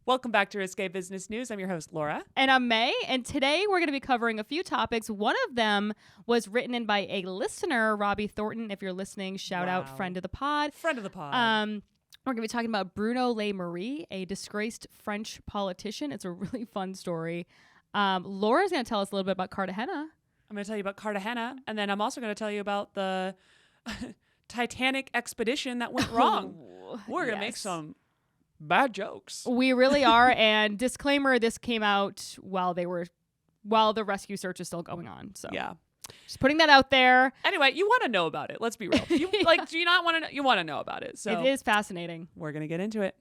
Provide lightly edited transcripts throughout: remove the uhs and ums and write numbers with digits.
Welcome back to Risque Business News. I'm your host, Laura. And I'm Mae. And today we're going to be covering a few topics. One of them was written in by a listener, Robbie Thornton. If you're listening, shout out, friend of the pod. Friend of the pod. We're going to be talking about Bruno Le Maire, a disgraced French politician. It's a really fun story. Laura's going to tell us a little bit about Cartagena. I'm going to tell you about Cartagena. And then I'm also going to tell you about the Titanic expedition that went wrong. We're going to make some bad jokes. We really are. And disclaimer, this came out while the rescue search is still going on. So yeah, just putting that out there. Anyway, you want to know about it. Let's be real. You do you not want to know? You want to know about it. So it is fascinating. We're going to get into it.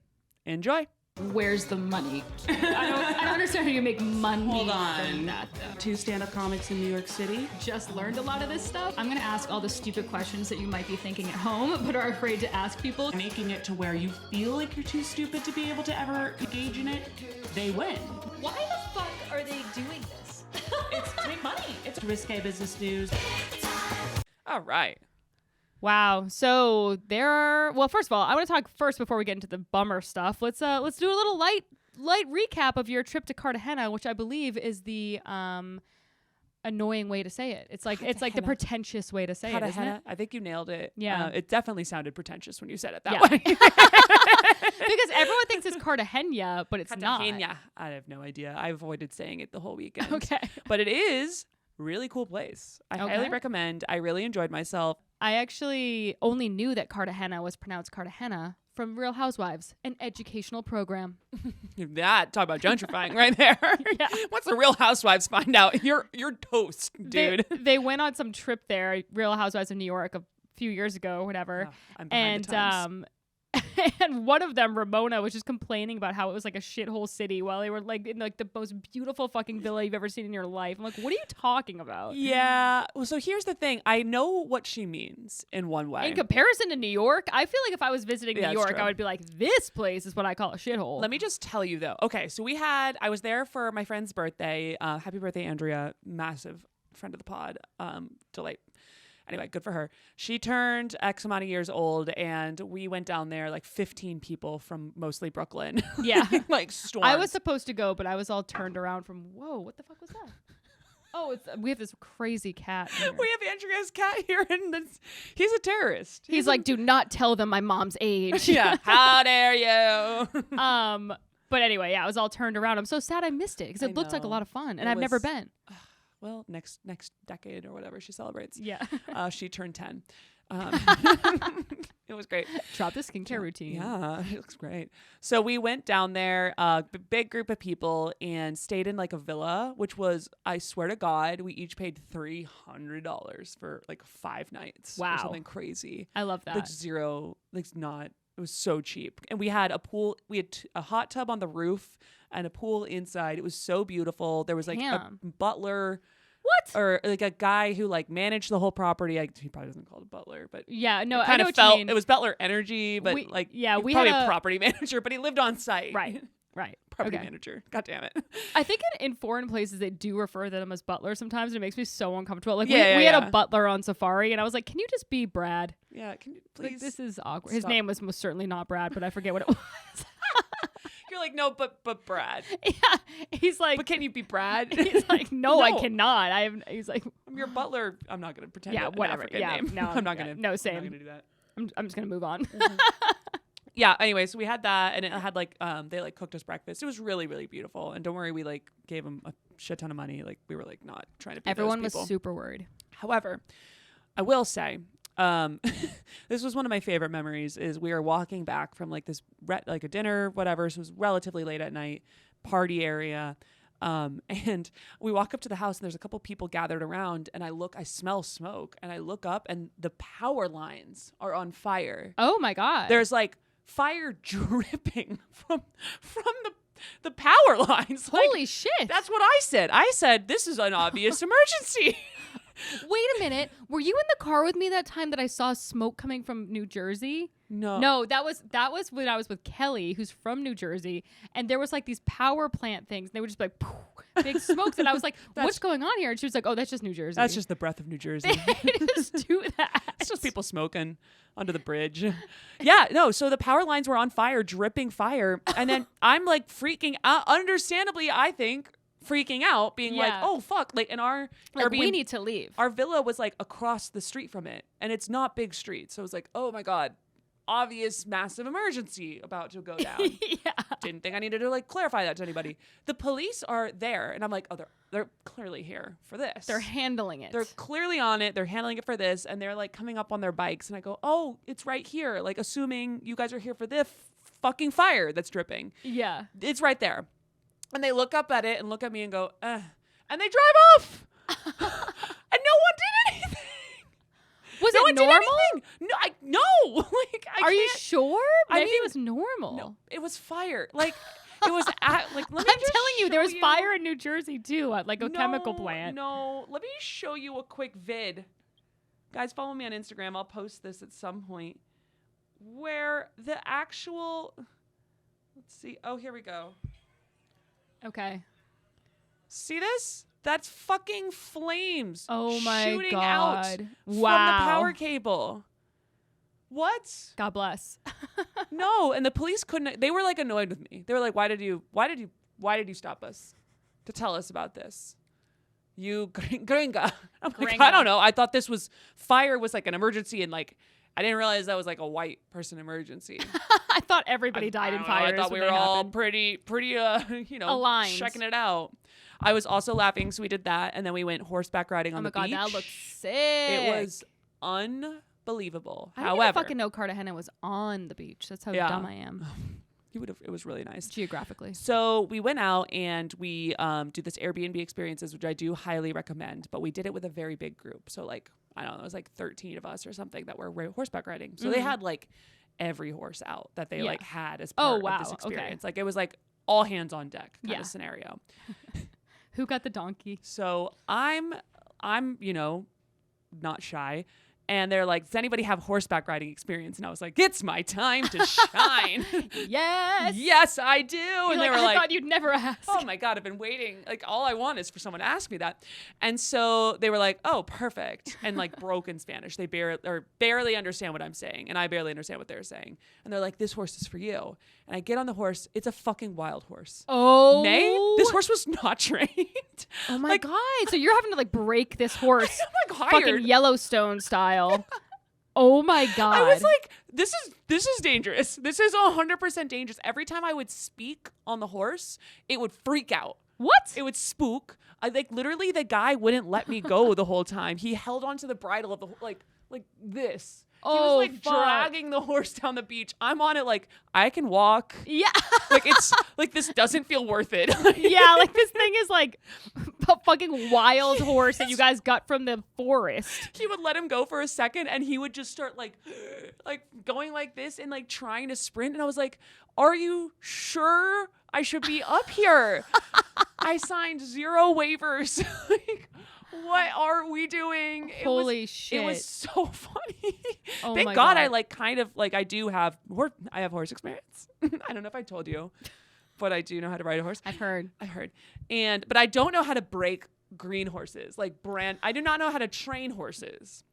Enjoy. Where's the money? I don't understand how you make money. Hold on. From that, though. 2 stand-up comics in New York City. Just learned a lot of this stuff. I'm gonna ask all the stupid questions that you might be thinking at home, but are afraid to ask people. Making it to where you feel like you're too stupid to be able to ever engage in it, they win. Why the fuck are they doing this? It's to make money. It's Risque Business News. All right. Wow. So first of all, I want to talk first before we get into the bummer stuff. Let's do a little light recap of your trip to Cartagena, which I believe is the annoying way to say it. It's like the pretentious way to say it, isn't it? I think you nailed it. Yeah. It definitely sounded pretentious when you said it that Yeah. way. Because everyone thinks it's Cartagena, but it's not. Cartagena. I have no idea. I avoided saying it the whole weekend. Okay. But it is a really cool place. I highly recommend. I really enjoyed myself. I actually only knew that Cartagena was pronounced Cartagena from Real Housewives, an educational program. That talk about gentrifying right there. Yeah. Once the Real Housewives find out, you're toast, dude. They went on some trip there, Real Housewives of New York, a few years ago, or whatever. Oh, I'm behind the times. And one of them, Ramona, was just complaining about how it was like a shithole city while they were like in like the most beautiful fucking villa you've ever seen in your life. I'm like, what are you talking about? Yeah. Well, so here's the thing. I know what she means in one way. In comparison to New York, I feel like if I was visiting New York, true. I would be like, this place is what I call a shithole. Let me just tell you though. Okay, so I was there for my friend's birthday. Happy birthday, Andrea. Massive friend of the pod. Delight. Anyway, good for her. She turned X amount of years old, and we went down there, like 15 people from mostly Brooklyn. Yeah. Like storms. I was supposed to go, but I was all turned around from, whoa, what the fuck was that? Oh, we have this crazy cat here. We have Andrea's cat here, and he's a terrorist. He's like, do not tell them my mom's age. Yeah. How dare you? But anyway, yeah, I was all turned around. I'm so sad I missed it because it looked like a lot of fun, and I've never been. Well, next decade or whatever she celebrates. Yeah. She turned 10. It was great. Drop the skincare routine. Yeah, it looks great. So we went down there, big group of people, and stayed in like a villa, which was, I swear to God, we each paid $300 for like 5 nights. Wow. Or something crazy. I love that. It was so cheap. And we had a pool, we had a hot tub on the roof and a pool inside. It was so beautiful. There was like a butler. What? Or like a guy who like managed the whole property. He probably doesn't call it a butler, but yeah, no, it kind of felt it was butler energy, but we probably had a property manager, but he lived on site. Right. Property manager. God damn it. I think in foreign places they do refer to them as butlers sometimes, and it makes me so uncomfortable. Like we had a butler on safari, and I was like, "Can you just be Brad?" Yeah, can you please? Like, this is awkward. Stop. His name was most certainly not Brad, but I forget what it was. You're like, no, but Brad. Yeah, he's like, but can you be Brad? He's like, no, I cannot. He's like, I'm your butler. I'm not gonna pretend. Yeah, whatever. African Yeah, name. no, I'm not gonna. No, same. I'm not gonna do that. I'm just gonna move on. Mm-hmm. Yeah. Anyway, so we had that, and it had like they like cooked us breakfast. It was really, really beautiful. And don't worry, we like gave them a shit ton of money. Like we were like not trying to. Be Everyone those people. was super worried. However, I will say, this was one of my favorite memories. Is we were walking back from like this like a dinner, whatever. So it was relatively late at night, party area. And we walk up to the house and there's a couple people gathered around, and I smell smoke, and I look up and the power lines are on fire. Oh my God. There's like fire dripping from the power lines. Holy like, shit. That's what I said. I said, this is an obvious emergency. Wait a minute. Were you in the car with me that time that I saw smoke coming from New Jersey? No, that was when I was with Kelly, who's from New Jersey, and there was like these power plant things. And they would just be like, poof, big smokes. And I was like, what's going on here? And she was like, oh, that's just New Jersey. That's just the breath of New Jersey. They just do that. It's just people smoking under the bridge. Yeah, no, so the power lines were on fire, dripping fire. And then I'm like freaking out, understandably, I think, freaking out, being like, oh, fuck. Like in our like, Airbnb, we need to leave. our villa was like across the street from it. And it's not big streets. So it was like, oh my God, obvious massive emergency about to go down. Yeah. Didn't think I needed to like clarify that to anybody. The police are there. And I'm like, oh, they're clearly here for this. They're handling it. They're clearly on it. They're handling it for this. And they're like coming up on their bikes. And I go, oh, it's right here. Like assuming you guys are here for this fucking fire that's dripping. Yeah. It's right there. And they look up at it and look at me and go, and they drive off. And no one did anything. Was No it one did normal? anything. No. Like, Are you sure? I Maybe mean, it was normal. No, it was fire. Like, it was like, let me I'm just telling you, there show was fire in New Jersey too, at like a chemical plant. No, let me show you a quick vid. Guys, follow me on Instagram. I'll post this at some point. Where the actual, let's see. Oh, here we go. Okay. See this? That's fucking flames. Oh my shooting God. out from the Wow. power cable. What? God bless. No, and the police couldn't. They were like annoyed with me. They were like, "Why did you stop us to tell us about this? You gringa." I'm like, Gringa. I don't know. I thought this was fire was like an emergency, and like I didn't realize that was like a white person emergency. I thought everybody died in fires. I thought we were all pretty, aligned, checking it out. I was also laughing, so we did that, and then we went horseback riding on the beach. Oh my God, that looked sick. It was unbelievable. I didn't However, even fucking know Cartagena was on the beach. That's how dumb I am. it was really nice Geographically. So we went out and we do this Airbnb experiences, which I do highly recommend, but we did it with a very big group. So like, I don't know, it was like 13 of us or something that were horseback riding. So they had like every horse out that they like had as part of this experience. Like it was like all hands on deck kind of scenario. Who got the donkey? So I'm not shy. And they're like, does anybody have horseback riding experience? And I was like, it's my time to shine. Yes. Yes, I do. And they were I like, thought you'd never ask. oh my God, I've been waiting. Like all I want is for someone to ask me that. And so they were like, oh, perfect. And like broken Spanish. They barely understand what I'm saying. And I barely understand what they're saying. And they're like, this horse is for you. And I get on the horse. It's a fucking wild horse. Oh. May? This horse was not trained. Oh my God. So you're having to like break this horse. I'm like hired. Fucking Yellowstone style. Oh my God. I was like, this is dangerous. This is 100% dangerous. Every time I would speak on the horse, it would freak out. What? It would spook. I like literally the guy wouldn't let me go the whole time. He held onto the bridle of the like this. He was like dragging the horse down the beach. I'm on it like I can walk. Yeah. Like it's like this doesn't feel worth it. Yeah, like this thing is like a fucking wild horse that you guys got from the forest. He would let him go for a second and he would just start like going like this and like trying to sprint. And I was like, are you sure I should be up here? I signed 0 waivers. Like, what are we doing? Holy shit. It was so funny. Oh Thank my God God. I like kind of like I have horse experience. I don't know if I told you, but I do know how to ride a horse. I've heard. But I don't know how to break green horses. Like I do not know how to train horses.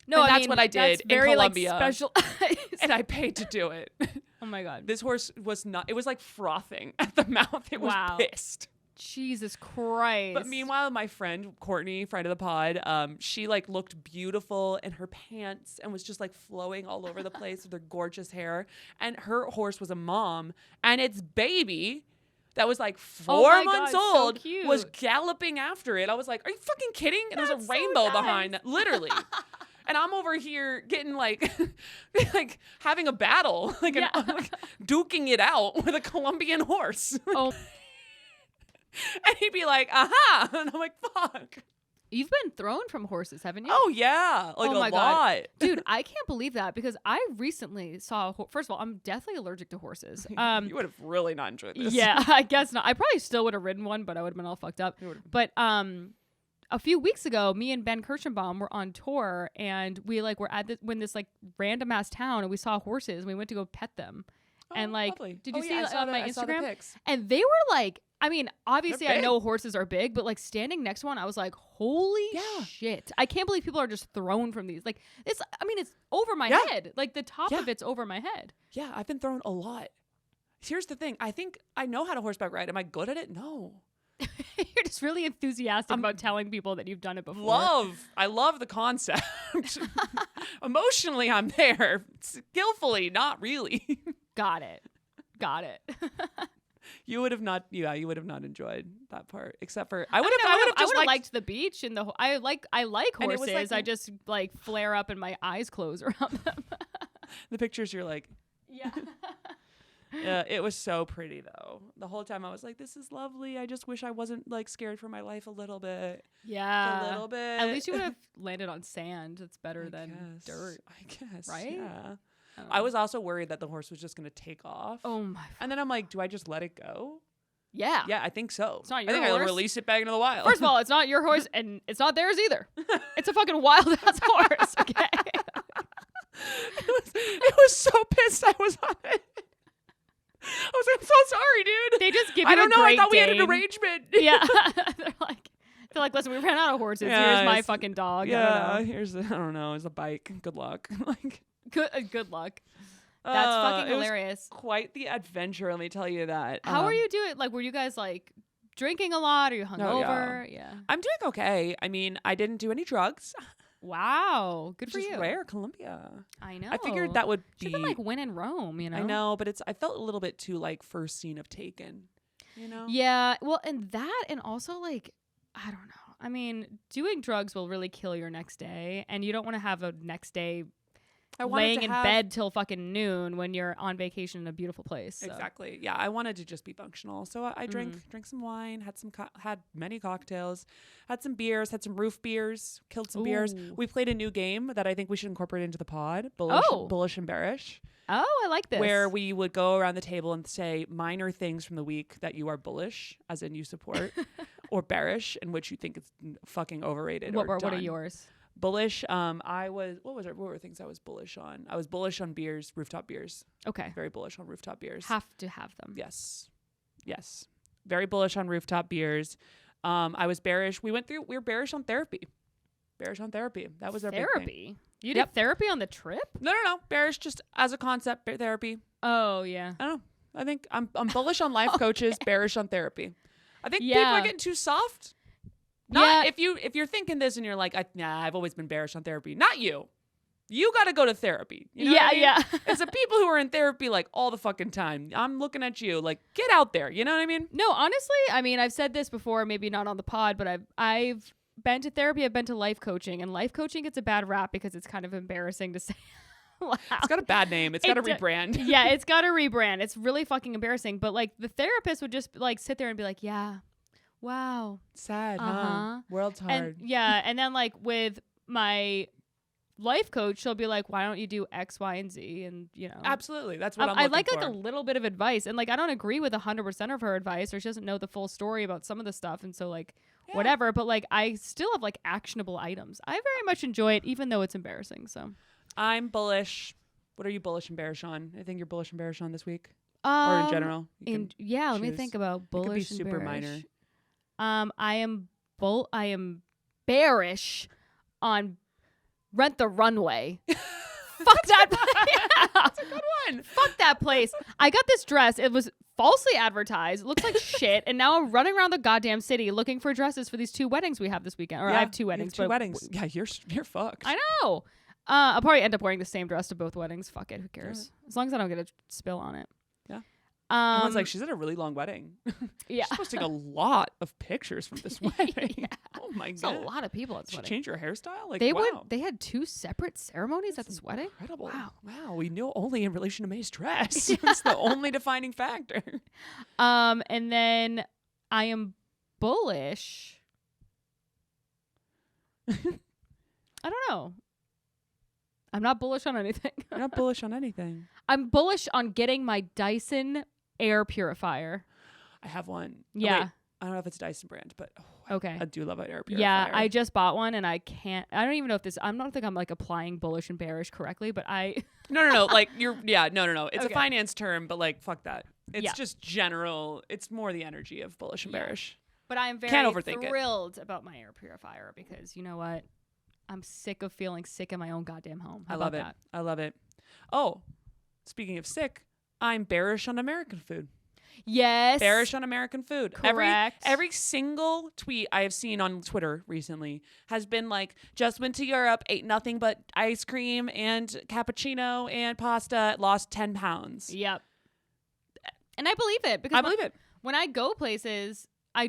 No, and that's what I did in very, Colombia. Like, specialized. And I paid to do it. Oh my God. This horse was not, it was like frothing at the mouth. It was pissed. Jesus Christ. But meanwhile, my friend Courtney, friend of the pod, she like looked beautiful in her pants and was just like flowing all over the place with her gorgeous hair. And her horse was a mom, and its baby that was like 4 months old was galloping after it. I was like, are you fucking kidding? And there's a rainbow behind that, literally. And I'm over here getting like having a battle, like duking it out with a Colombian horse. Oh. And he'd be like, aha. And I'm like, fuck. You've been thrown from horses, haven't you? Oh, yeah. Like oh my a lot. God. Dude, I can't believe that because I recently saw, first of all, I'm definitely allergic to horses. You would have really not enjoyed this. Yeah, I guess not. I probably still would have ridden one, but I would have been all fucked up. But a few weeks ago, me and Ben Kirschenbaum were on tour and we like were at this like random ass town and we saw horses and we went to go pet them. and like, lovely. did you see I it saw on my I saw the Instagram? pics. And they were like, I mean, obviously I big. know horses are big, but like standing next to one, I was like, holy Yeah. shit. I can't believe people are just thrown from these. Like, it's over my Yeah. head. Like the top Yeah. of it's over my head. Yeah, I've been thrown a lot. Here's the thing. I think I know how to horseback ride. Am I good at it? No. You're just really enthusiastic about telling people that you've done it before. I love the concept. Emotionally, I'm there. Skillfully, not really. Got it. You would have not enjoyed that part, except for I would have just liked the beach and I like And it was horses. like- I just like flare up and my eyes close around them. the pictures. You're like, Yeah. yeah, it was so pretty though. The whole time I was like, this is lovely. I just wish I wasn't like scared for my life a little bit. Yeah. A little bit. At least you would have landed on sand. It's better I than guess. dirt. I guess. Right? Yeah. I don't I know. was also worried that the horse was just gonna take off. Oh my. And then I'm like, do I just let it go? Yeah. Yeah, I think so. It's not I your think horse. I'll release it back into the wild. First of all, it's not your horse and it's not theirs either. It's a fucking wild ass horse. Okay. it was so pissed I was on it. I was like, I'm so sorry, dude. They just give you I don't a know. I Great thought we had an Dane. arrangement. Yeah. They're like, listen, we ran out of horses. Yeah, Here's my it's- fucking dog. Yeah, I don't know. here's I don't know. It's a bike. Good luck. like, Good luck. That's fucking it was hilarious. quite the adventure. Let me tell you that. How are you doing? Like, were you guys like drinking a lot? Are you hungover? Yeah. I'm doing okay. I mean, I didn't do any drugs. Wow. Good Which for is you. rare, Colombia. I know. I figured that would be. Should have been like win in Rome, you know? I know, but I felt a little bit too like first scene of Taken. You know. Yeah. Well, and that, and also like, I don't know. I mean, doing drugs will really kill your next day, and you don't want to have a next day laying in bed till fucking noon when you're on vacation in a beautiful place. So. Exactly. Yeah, I wanted to just be functional, so I drank some wine, had many cocktails, had some beers, had some roof beers, killed some beers. Ooh. We played a new game that I think we should incorporate into the pod. Bullish and bearish, Oh, I like this. where we would go around the table and say minor things from the week that you are bullish, as in you support, or bearish, in which you think it's fucking overrated. what or are done. yours? Bullish. What were things I was bullish on? I was bullish on beers, rooftop beers. Okay. Very bullish on rooftop beers. Have to have them. Yes. Very bullish on rooftop beers. I was bearish. We were bearish on therapy. That was our big thing. Therapy? You did Yep. therapy on the trip? No. Bearish just as a concept, therapy. Oh, yeah. I don't know. I think I'm bullish on life coaches, bearish on therapy. I think people Yeah. are getting too soft. If you're thinking this and you're like, I've always been bearish on therapy. Not you. You got to go to therapy. You know what I mean? Yeah. It's the people who are in therapy like all the fucking time. I'm looking at you like, get out there. You know what I mean? No, honestly, I mean, I've said this before, maybe not on the pod, but I've been to therapy, I've been to life coaching, and life coaching gets a bad rap because it's kind of embarrassing to say. Wow. It's got a bad name. It's got to rebrand. Yeah, it's got to rebrand. It's really fucking embarrassing. But like the therapist would just like sit there and be like, yeah, wow. Sad, Uh-huh. huh? World's hard. And yeah, and then like with my life coach, she'll be like, why don't you do X, Y, and Z? And you know, Absolutely. That's what I'm I looking like for. a little bit of advice, and like I don't agree with 100% of her advice, or she doesn't know the full story about some of the stuff, and so like whatever. But like I still have like actionable items. I very much enjoy it, even though it's embarrassing. So I'm bullish. What are you bullish and bearish on? I think you're bullish and bearish on this week, or in general. You can let me choose. think about bullish. It could be and super bearish. minor. I am bearish on Rent the Runway. Fuck that place. That's a good one. Fuck that place. I got this dress. It was falsely advertised. It looks like shit. And now I'm running around the goddamn city looking for dresses for these 2 weddings we have this weekend. Or I have 2 you weddings. Two but weddings. Yeah, you're fucked. I know. I'll probably end up wearing the same dress to both weddings. Fuck it. Who cares? As long as I don't get a spill on it. Yeah. Um, Everyone's like, she's at a really long wedding. yeah. She's posting a lot of pictures from this wedding. Yeah. Oh my There's god. a lot of people at this Did she wedding. change her hairstyle? Like, They wow. They had 2 separate ceremonies at this wedding. Incredible. Wow. Wow. We know only in relation to Mae's dress. It's the only defining factor. And then I am bullish. I don't know. I'm not bullish on anything. You're not bullish on anything. I'm bullish on getting my Dyson air purifier. I have one. Oh, Yeah. wait. I don't know if it's Dyson brand, but Okay. I do love an air purifier. Yeah, I just bought one and I don't even know if this, I don't think I'm like applying bullish and bearish correctly, but No. Like no. It's a Okay. finance term, but like fuck that. It's Yeah. just general. It's more the energy of bullish and Yeah. bearish. But I am very Can't overthink it. thrilled about my air purifier because you know what? I'm sick of feeling sick in my own goddamn home. How I love about it. I love it. Oh, speaking of sick, I'm bearish on American food. Yes. Bearish on American food. Correct. Every single tweet I have seen on Twitter recently has been like, just went to Europe, ate nothing but ice cream and cappuccino and pasta, lost 10 pounds. Yep. And I believe it because I believe it. when I go places, I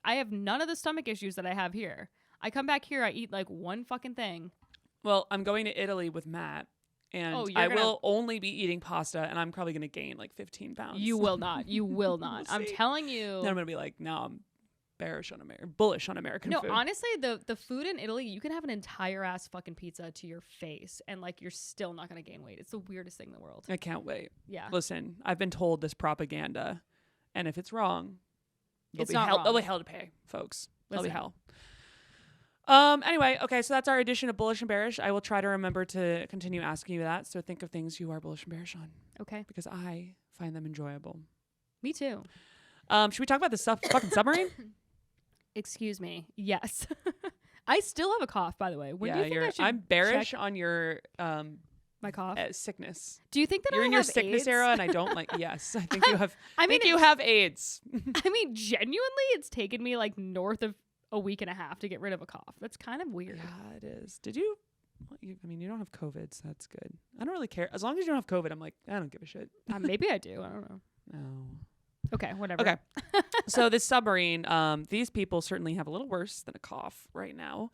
have none of the stomach issues that I have here. I come back here, I eat like one fucking thing. Well, I'm going to Italy with Matt. And I will only be eating pasta, and I'm probably going to gain like 15 pounds. You will not. You will not. We'll I'm see. telling you. Then I'm going to be like, no, I'm bullish on American food. No, honestly, the food in Italy, you can have an entire ass fucking pizza to your face, and like you're still not going to gain weight. It's the weirdest thing in the world. I can't wait. Yeah. Listen, I've been told this propaganda, and if it's wrong, It's not wrong. there'll be hell to pay, folks. There'll be Listen. hell. Anyway, okay, so that's our edition of Bullish and Bearish. I will try to remember to continue asking you that. So think of things you are bullish and bearish on, Okay. because I find them enjoyable. Me too. Should we talk about this fucking submarine? Excuse me. Yes. I still have a cough, by the way. When do you think I should I'm bearish check on your my cough? sickness. Do you think that You're I in your have sickness AIDS? era, and I don't like. Yes, I think you have. I mean, you have AIDS. I mean, genuinely, it's taken me like north of a week and a half to get rid of a cough. That's kind of weird. Yeah, it is. Did you? I mean, you don't have COVID, so that's good. I don't really care. As long as you don't have COVID, I'm like, I don't give a shit. Maybe I do. I don't know. No. Okay, whatever. Okay. So this submarine, these people certainly have a little worse than a cough right now.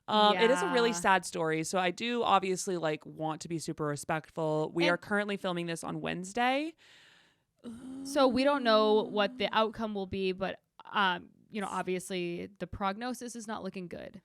It is a really Yeah. sad story. So I do obviously like want to be super respectful. We And- are currently filming this on Wednesday. So we don't know what the outcome will be, but obviously the prognosis is not looking good.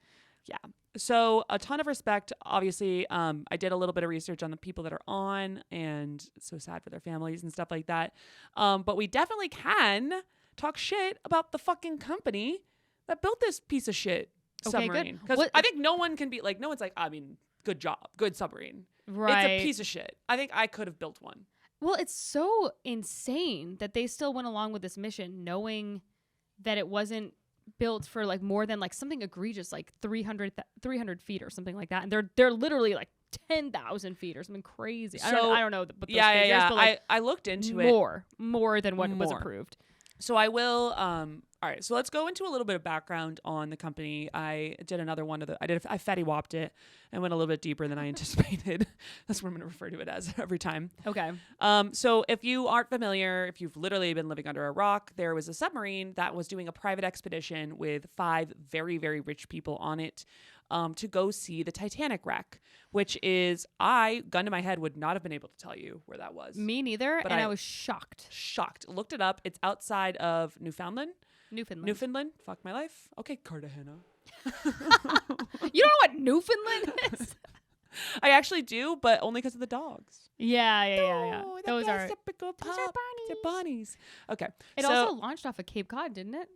So a ton of respect. Obviously, I did a little bit of research on the people that are on, and so sad for their families and stuff like that. But we definitely can talk shit about the fucking company that built this piece of shit Okay, good. submarine. Because What- I think no one can be like, no one's like, I mean, good job, good submarine. Right. It's a piece of shit. I think I could have built one. Well, it's so insane that they still went along with this mission knowing that it wasn't built for like more than like something egregious like 300 feet or something like that, and they're literally like 10,000 feet or something crazy. I don't know but those figures, but like I looked into it. more than what was More. approved. So I will. All right. So let's go into a little bit of background on the company. I did another one of the. I fatty whopped it and went a little bit deeper than I anticipated. That's what I'm going to refer to it as every time. Okay. So if you aren't familiar, if you've literally been living under a rock, there was a submarine that was doing a private expedition with 5 very, very rich people on it to go see the Titanic wreck, which is, gun to my head, would not have been able to tell you where that was. Me neither, But and I I was shocked. Looked it up. It's outside of Newfoundland. Newfoundland. Fuck my life. Okay, Cartagena. You don't know what Newfoundland is? I actually do, but only because of the dogs. Yeah. Oh, the Those are best typical pup. They're bunnies. Okay. It so, also launched off of Cape Cod, didn't it?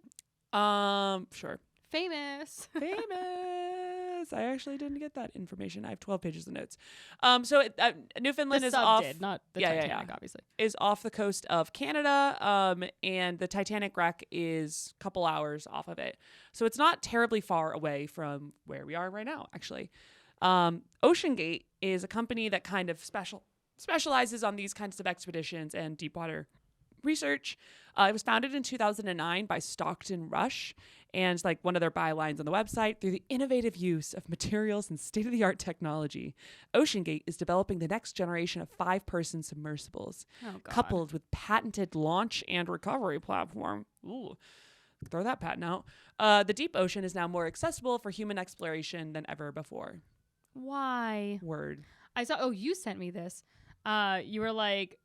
Sure. Famous. Famous. I actually didn't get that information. I have 12 pages of notes. So Newfoundland The is sub off. did, not the Yeah, Titanic, obviously. Is off the coast of Canada, and the Titanic wreck is a couple hours off of it. So it's not terribly far away from where we are right now, actually. OceanGate is a company that kind of specializes on these kinds of expeditions and deep water research. It was founded in 2009 by Stockton Rush, and like one of their bylines on the website, through the innovative use of materials and state-of-the-art technology, OceanGate is developing the next generation of 5-person submersibles, Oh, God. coupled with patented launch and recovery platform. Ooh, throw that patent out. The deep ocean is now more accessible for human exploration than ever before. Why? Word. I saw. Oh, you sent me this. You were like,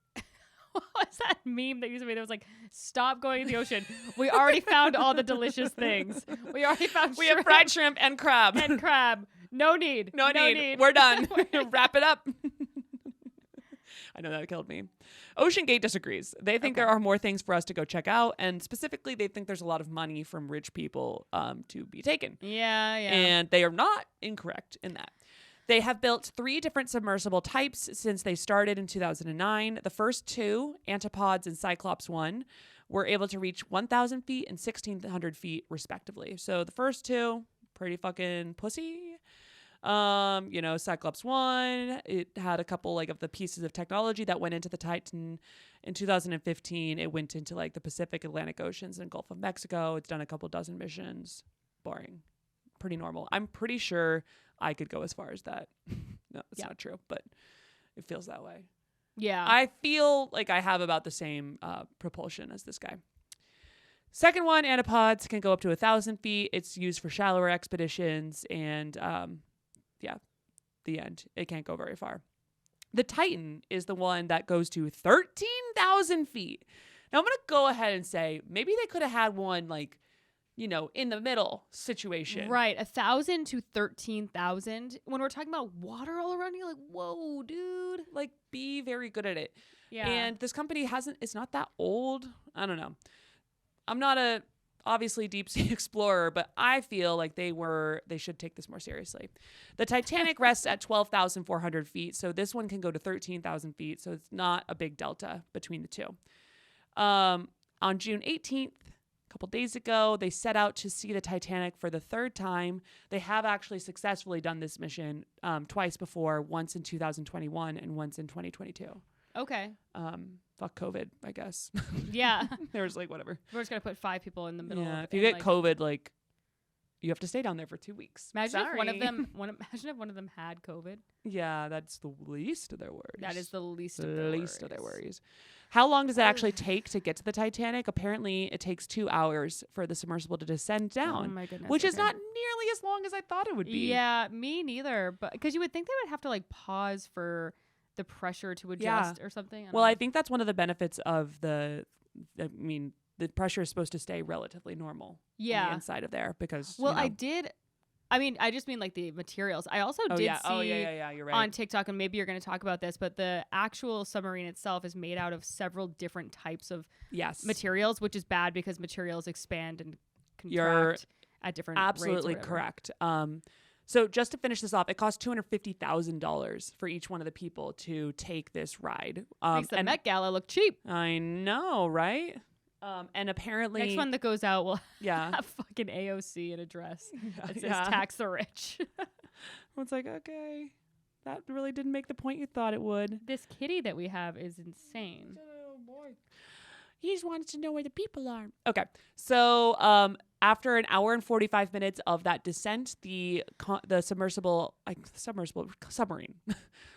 what was that meme that you sent me? That was like, "Stop going in the ocean. We already found all the delicious things. We already found. We have fried shrimp and crab. and crab. No need. No need. We're done. Wrap it up. I know that killed me. OceanGate disagrees. They think there are more things for us to go check out, and specifically, they think there's a lot of money from rich people to be taken. Yeah. And they are not incorrect in that. They have built 3 different submersible types since they started in 2009. The first 2, Antipods and Cyclops 1, were able to reach 1,000 feet and 1,600 feet, respectively. So the first 2, pretty fucking pussy. Cyclops 1, it had a couple like of the pieces of technology that went into the Titan. In 2015, it went into like the Pacific, Atlantic Oceans, and Gulf of Mexico. It's done a couple dozen missions. Boring. Pretty normal. I'm pretty sure I could go as far as that. No, it's not true, but it feels that way. Yeah. I feel like I have about the same propulsion as this guy. Second one, Antipods, can go up to 1,000 feet. It's used for shallower expeditions, and the end. It can't go very far. The Titan is the one that goes to 13,000 feet. Now, I'm going to go ahead and say maybe they could have had one like, in the middle situation. Right. 1,000 to 13,000. When we're talking about water all around you, like, whoa, dude. Like, be very good at it. Yeah. And this company it's not that old. I don't know. I'm not a obviously deep sea explorer, but I feel like they should take this more seriously. The Titanic rests at 12,400 feet. So this one can go to 13,000 feet. So it's not a big delta between the two. On June 18th, couple days ago, they set out to see the Titanic for the 3rd time. They have actually successfully done this mission twice before, once in 2021 and once in 2022. Okay. Fuck COVID, I guess. Yeah. There was like whatever. We're just gonna put 5 people in the middle. Yeah. If you get COVID, like you have to stay down there for 2 weeks. Imagine Sorry. if one of them had COVID. Yeah, that's the least of their worries. That is the least of their worries. How long does it actually take to get to the Titanic? Apparently, it takes 2 hours for the submersible to descend down. Oh my goodness. Which is not nearly as long as I thought it would be. Yeah, me neither. But because you would think they would have to like pause for the pressure to adjust or something. I think that's one of the benefits of the pressure is supposed to stay relatively normal on the inside of there because I just mean like the materials. I also see you're right. on TikTok, and maybe you're going to talk about this, but the actual submarine itself is made out of several different types of materials, which is bad because materials expand and contract at different rates. Absolutely correct. So just to finish this off, it costs $250,000 for each one of the people to take this ride. Makes the Met Gala look cheap. I know, right? And apparently next one that goes out will have fucking AOC in a dress. It says tax the rich. It's like, okay, that really didn't make the point you thought it would. This kitty that we have is insane. Oh boy. He just wanted to know where the people are. Okay. So after an hour and 45 minutes of that descent, the submarine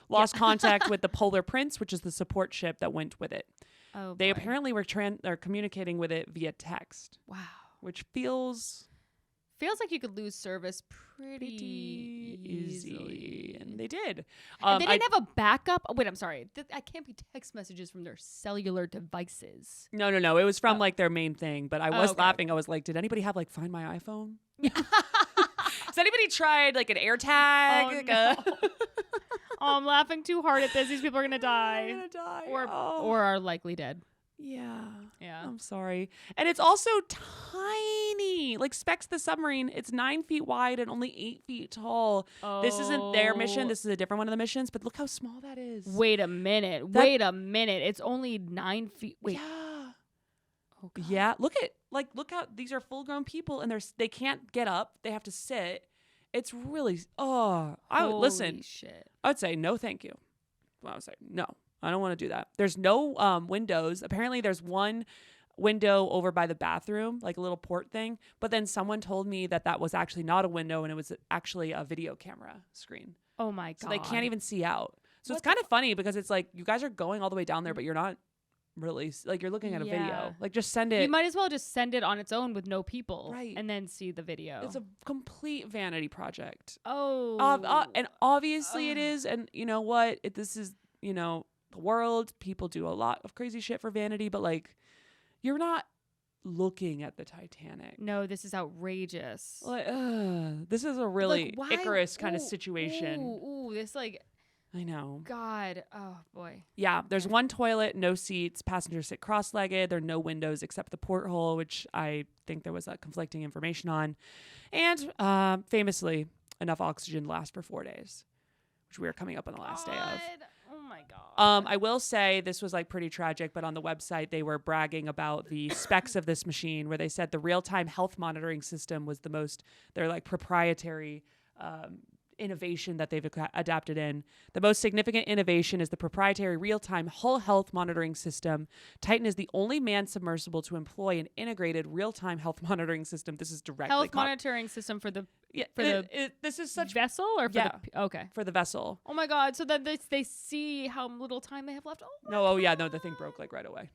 lost contact with the Polar Prince, which is the support ship that went with it. Oh, they apparently were communicating with it via text. Wow. Which feels like you could lose service pretty easily. And they did. And they didn't have a backup. Oh, wait, I'm sorry. I can't be text messages from their cellular devices. No. It was from like their main thing. But I was laughing. I was like, did anybody have like Find My iPhone? Has anybody tried like an AirTag? Oh, no. Oh, I'm laughing too hard at this. These people are going to die. Or are likely dead. Yeah. Yeah. I'm sorry. And it's also tiny. Like Specs the submarine, it's 9 feet wide and only 8 feet tall. Oh. This isn't their mission. This is a different one of the missions. But look how small that is. Wait a minute. It's only 9 feet. Wait. Yeah. Oh, God. Yeah. Look how these are full grown people and they can't get up. They have to sit. It's really, I would listen. Shit. I would say no, thank you. Well, I would say no. I don't want to do that. There's no windows. Apparently there's one window over by the bathroom, like a little port thing. But then someone told me that was actually not a window and it was actually a video camera screen. Oh my God. So they can't even see out. So it's kind of funny because it's like you guys are going all the way down there, but you're not really, like you're looking at a video. Like just send it. You might as well just send it on its own with no people. Right. And then see the video. It's a complete vanity project. Oh. And obviously it is. And you know what? This is, the world. People do a lot of crazy shit for vanity, but like you're not looking at the Titanic. No, this is outrageous. Like, this is a really Icarus kind of situation. Ooh, this like I know. God. Oh, boy. Yeah, there's one toilet, no seats, passengers sit cross-legged, there are no windows except the porthole, which I think there was conflicting information on. And famously, enough oxygen to last for 4 days, which we are coming up on the last day of. Oh, my God. I will say this was like pretty tragic, but on the website they were bragging about the specs of this machine, where they said the real-time health monitoring system was the most, their like proprietary innovation that they've adapted in. The most significant innovation is the proprietary real-time whole health monitoring system. Titan is the only manned submersible to employ an integrated real-time health monitoring system. This is directly Health monitoring system for the this is such vessel or for okay. for the vessel. Oh my God. So then they see how little time they have left. The thing broke like right away.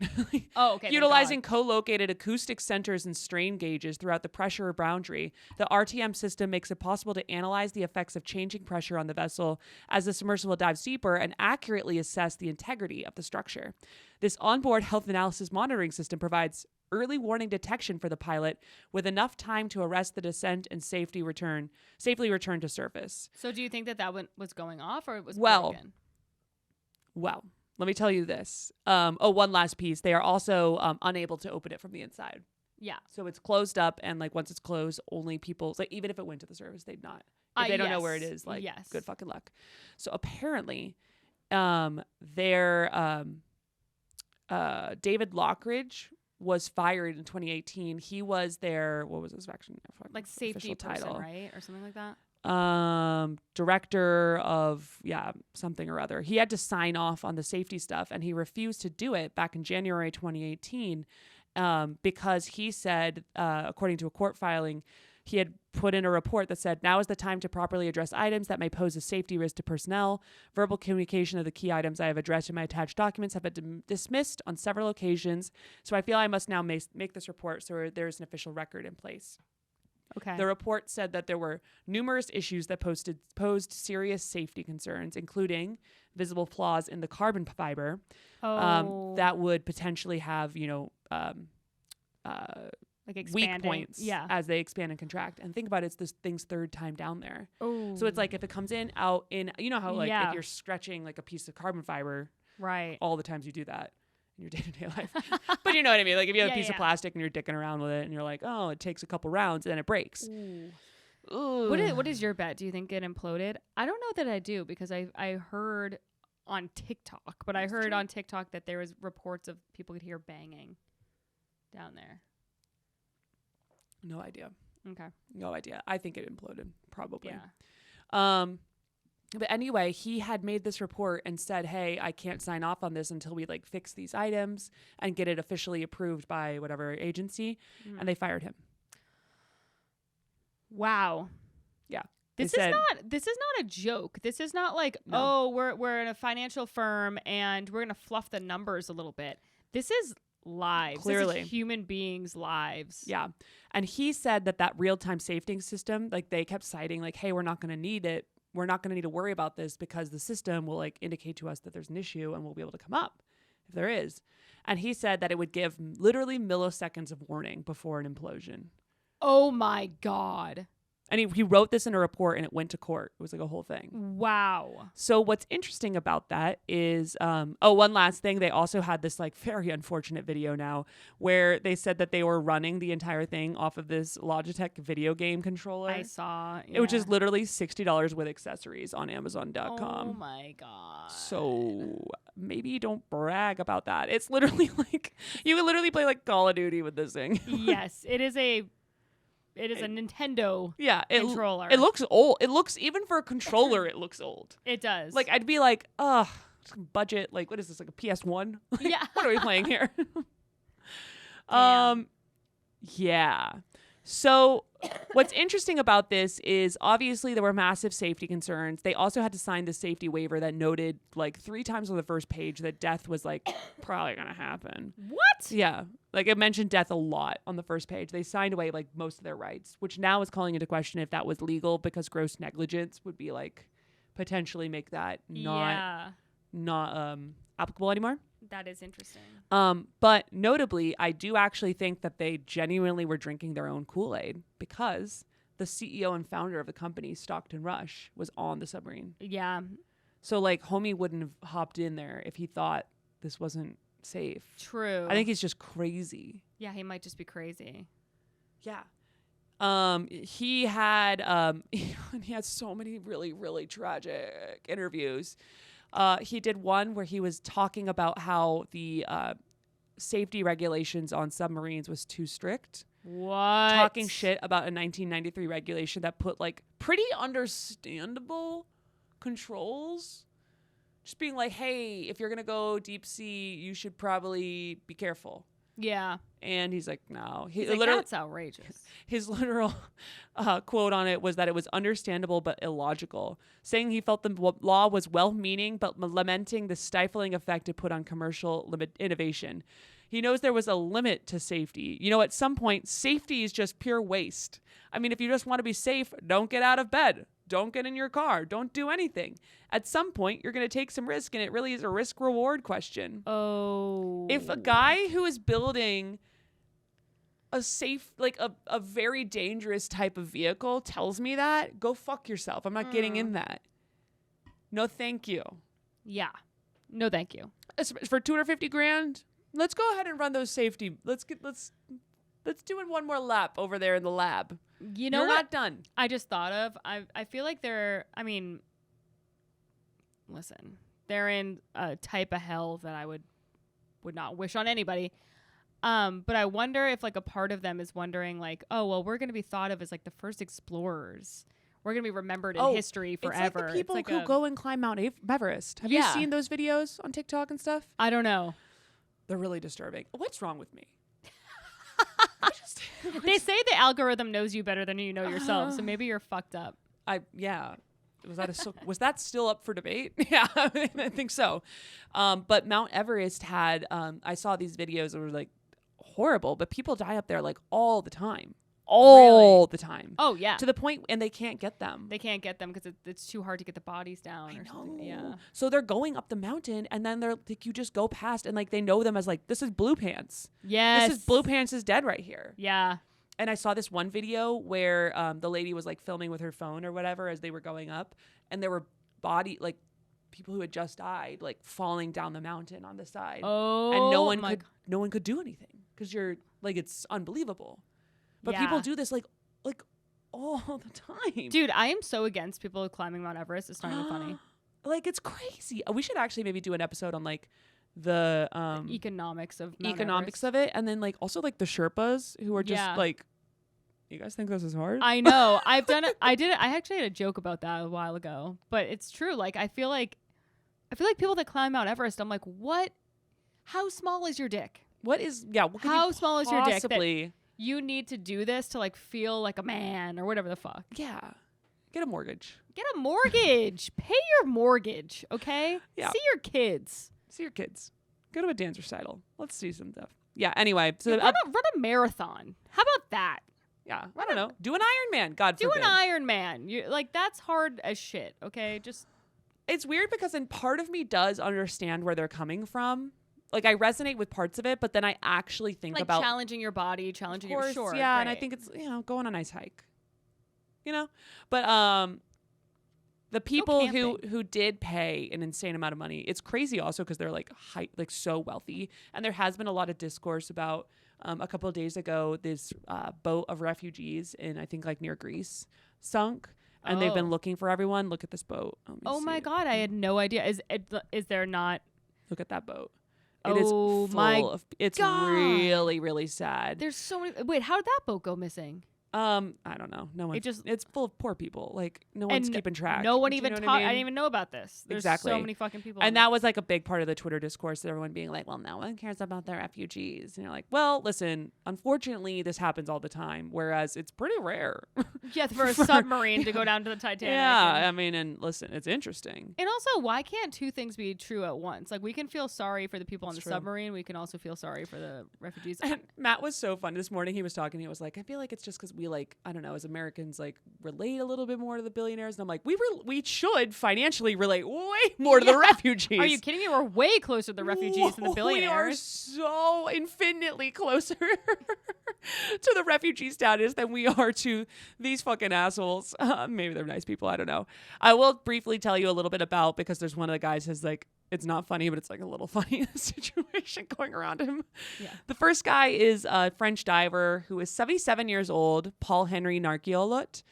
Oh, okay. Utilizing co-located acoustic centers and strain gauges throughout the pressure boundary, the RTM system makes it possible to analyze the effects of changing pressure on the vessel as the submersible dives deeper and accurately assess the integrity of the structure. This onboard health analysis monitoring system provides early warning detection for the pilot with enough time to arrest the descent and safely return to surface. So do you think that was going off, or it was broken? Well, let me tell you this. One last piece. They are also unable to open it from the inside. Yeah. So it's closed up, and like once it's closed, only people, like even if it went to the surface, they'd not. If they don't know where it is, like good fucking luck. So apparently, David Lockridge was fired in 2018. He was their, what was his action? Like safety person, title, right? Or something like that? Director of, something or other. He had to sign off on the safety stuff, and he refused to do it back in January 2018 because he said, according to a court filing, he had put in a report that said, now is the time to properly address items that may pose a safety risk to personnel. Verbal communication of the key items I have addressed in my attached documents have been dismissed on several occasions. So I feel I must now make this report so there's an official record in place. Okay. The report said that there were numerous issues that posed serious safety concerns, including visible flaws in the carbon fiber that would potentially have, like weak points as they expand and contract. And think about it, it's this thing's third time down there. Oh. So it's like if it comes out in, you know how like if you're stretching like a piece of carbon fiber, right? All the times you do that in your day-to-day life. But you know what I mean? Like if you have a piece of plastic and you're dicking around with it and you're like, oh, it takes a couple rounds and then it breaks. Ooh. What is your bet? Do you think it imploded? I don't know that I do, because I heard on TikTok, but I heard on TikTok that there was reports of people could hear banging down there. No idea. Okay. No idea. I think it imploded, probably. Yeah. But anyway, he had made this report and said, hey, I can't sign off on this until we like fix these items and get it officially approved by whatever agency. And they fired him. Wow. Yeah. This is not a joke. This is not like, we're in a financial firm and we're going to fluff the numbers a little bit. This is lives. Clearly. This is human beings' lives. Yeah. And he said that real-time safety system, like they kept citing like, hey, we're not going to need it. We're not going to need to worry about this because the system will like indicate to us that there's an issue and we'll be able to come up if there is. And he said that it would give literally milliseconds of warning before an implosion. Oh my God. And he wrote this in a report and it went to court. It was like a whole thing. Wow. So what's interesting about that is, one last thing. They also had this like very unfortunate video now where they said that they were running the entire thing off of this Logitech video game controller. I saw. Yeah. Which is literally $60 with accessories on Amazon.com. Oh my God. So maybe don't brag about that. It's literally like, you can literally play like Call of Duty with this thing. Yes, it is a Nintendo controller. It looks old. It looks, even for a controller, it looks old. It does. Like, I'd be like, budget, like, what is this, like a PS1? Yeah. What are we playing here? Yeah. So what's interesting about this is obviously there were massive safety concerns. They also had to sign the safety waiver that noted like 3 times on the first page that death was like probably going to happen. What? Yeah. Like it mentioned death a lot on the first page. They signed away like most of their rights, which now is calling into question if that was legal, because gross negligence would be like potentially make that not applicable anymore. That is interesting. But notably, I do actually think that they genuinely were drinking their own Kool-Aid, because the CEO and founder of the company, Stockton Rush, was on the submarine. Yeah. So like homie wouldn't have hopped in there if he thought this wasn't safe. True. I think he's just crazy. Yeah, he might just be crazy. Yeah. He had he had so many really, really tragic interviews. He did one where he was talking about how the safety regulations on submarines was too strict. What? Talking shit about a 1993 regulation that put like pretty understandable controls. Just being like, hey, if you're going to go deep sea, you should probably be careful. Yeah. And he's like, no. He's like, that's outrageous. His literal quote on it was that it was understandable but illogical, saying he felt the law was well-meaning but lamenting the stifling effect it put on commercial innovation. He knows there was a limit to safety. You know, at some point, safety is just pure waste. I mean, if you just want to be safe, don't get out of bed. Don't get in your car. Don't do anything. At some point, you're going to take some risk, and it really is a risk-reward question. Oh. If a guy who is building a safe, like a very dangerous type of vehicle tells me that, go fuck yourself. I'm not getting in that. No, thank you. Yeah. No, thank you. For $250,000, let's go ahead and run those safety. Let's do it one more lap over there in the lab. You know You're what? not done. I just thought of. I feel like listen, they're in a type of hell that I would not wish on anybody. But I wonder if like a part of them is wondering like, oh well, we're gonna be thought of as like the first explorers. We're gonna be remembered in history forever. It's like the people who go and climb Mount Everest. Have you seen those videos on TikTok and stuff? I don't know. They're really disturbing. What's wrong with me? They say the algorithm knows you better than you know yourself, so maybe you're fucked up. Was that still up for debate? Yeah, I think so. But Mount Everest had I saw these videos that were like horrible, but people die up there like all the time. The time. Oh yeah. To the point, and they can't get them. They can't get them because it's too hard to get the bodies down. I or know. Something. Yeah. So they're going up the mountain, and then they're like, you just go past, and like they know them as like, this is Blue Pants. Yes. This is Blue Pants is dead right here. Yeah. And I saw this one video where the lady was like filming with her phone or whatever as they were going up, and there were people who had just died like falling down the mountain on the side. Oh. And no one could do anything because you're like, it's unbelievable. But people do this like all the time. Dude, I am so against people climbing Mount Everest. It's not even funny. Like, it's crazy. We should actually maybe do an episode on like the economics of Mount economics Everest. of it, and then like also like the Sherpas who are just like, you guys think this is hard? I know. I've done it. I did it. I actually had a joke about that a while ago, but it's true. Like I feel like people that climb Mount Everest, I'm like, what? How small is your dick? What How small is your dick? Possibly. You need to do this to like feel like a man or whatever the fuck. Yeah. Get a mortgage. Get a mortgage. Pay your mortgage, okay? Yeah. See your kids. See your kids. Go to a dance recital. Let's see some stuff. Yeah, anyway. So run a marathon. How about that? Yeah, I don't know. Do an Ironman, God forbid. Do an Ironman. You like that's hard as shit, okay? Just it's weird because then part of me does understand where they're coming from. Like I resonate with parts of it, but then I actually think like about challenging your body, challenging your shore. Yeah, right. and I think it's go on a nice hike. But the people who did pay an insane amount of money, it's crazy also because they're like so wealthy, and there has been a lot of discourse about a couple of days ago this boat of refugees in I think like near Greece sunk. And they've been looking for everyone. Look at this boat. Oh my God, I had no idea. Is there not? Look at that boat. It is full of. It's really, really sad. There's so many. Wait, how did that boat go missing? I don't know. No one. It's full of poor people. Like no one's keeping track. No one even talked. I didn't even know about this. There's exactly. so many fucking people. And that was like a big part of the Twitter discourse. Everyone being like, "Well, no one cares about the refugees." And you're like, "Well, listen. Unfortunately, this happens all the time. Whereas it's pretty rare." Yeah, for a submarine to go down to the Titanic. Yeah, I mean, and listen, it's interesting. And also, why can't two things be true at once? Like, we can feel sorry for the people on the submarine. We can also feel sorry for the refugees. And Matt was so fun this morning. He was talking. He was like, "I feel like it's just because we like, I don't know, as Americans like relate a little bit more to the billionaires." And I'm like, we should financially relate way more to the refugees. Are you kidding me? We're way closer to the refugees than the billionaires. We are so infinitely closer. to the refugee status than we are to these fucking assholes. Maybe they're nice people. I don't know. I will briefly tell you a little bit about, because there's one of the guys who's like, it's not funny, but it's like a little funny situation going around him. Yeah. The first guy is a French diver who is 77 years old, Paul Henry Narguillet,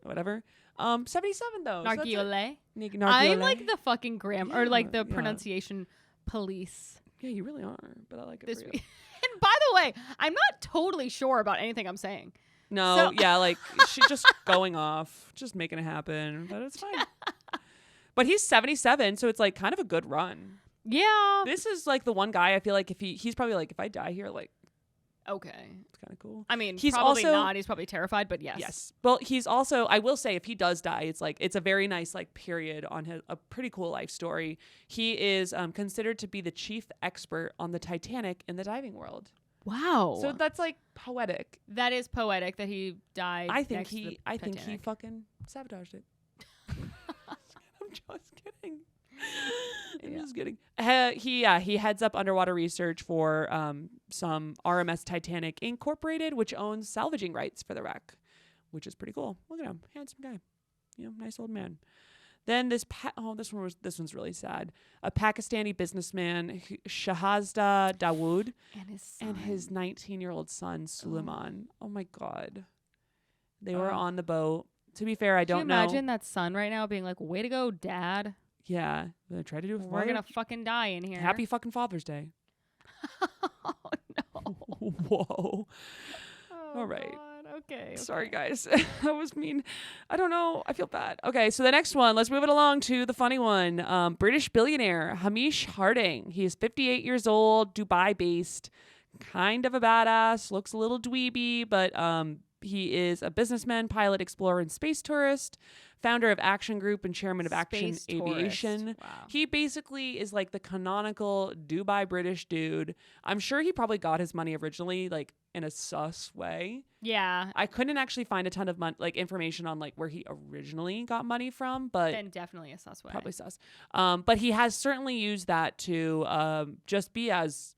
whatever. 77 though. Narguillet. Narguillet. I'm like the fucking grammar or like the pronunciation police. Yeah, you really are, but I like it This for you. week. And by the way, I'm not totally sure about anything I'm saying. No, So- yeah, like she's just going off, just making it happen, but it's fine. But he's 77, so it's like kind of a good run. Yeah. This is like the one guy I feel like if he's probably like, if I die here, like Okay. it's kind of cool. I mean, He's probably also- not. He's probably terrified, but yes. Yes. Well, he's also, I will say, if he does die, it's like, it's a very nice like period on a pretty cool life story. He is considered to be the chief expert on the Titanic in the diving world. Wow. So that's like poetic. that is poetic that he died. I think next to the I think he Titanic. fucking sabotaged it. I'm just kidding. I'm just kidding. He heads up underwater research for some RMS Titanic Incorporated, which owns salvaging rights for the wreck, which is pretty cool. Look at him, handsome guy, nice old man. Then this one's really sad. A Pakistani businessman, Shahzada Dawood, and his 19-year-old son Suleiman. Oh my God, they were on the boat. To be fair, I don't know. Can you imagine that son right now being like, "Way to go, Dad! Yeah, I try to do it. We're gonna fucking die in here." Happy fucking Father's Day. Oh no. Whoa. Oh, All right. God. Okay. Sorry, guys. That was mean. I don't know. I feel bad. Okay, so the next one, let's move it along to the funny one. British billionaire Hamish Harding. He is 58 years old, Dubai-based, kind of a badass, looks a little dweeby, but he is a businessman, pilot, explorer, and space tourist, founder of Action Group and chairman of Action Space Aviation. tourist. Wow. He basically is like the canonical Dubai British dude. I'm sure he probably got his money originally like in a sus way. Yeah. I couldn't actually find a ton of information on like where he originally got money from, but Then definitely a sus way. probably sus. But he has certainly used that to just be as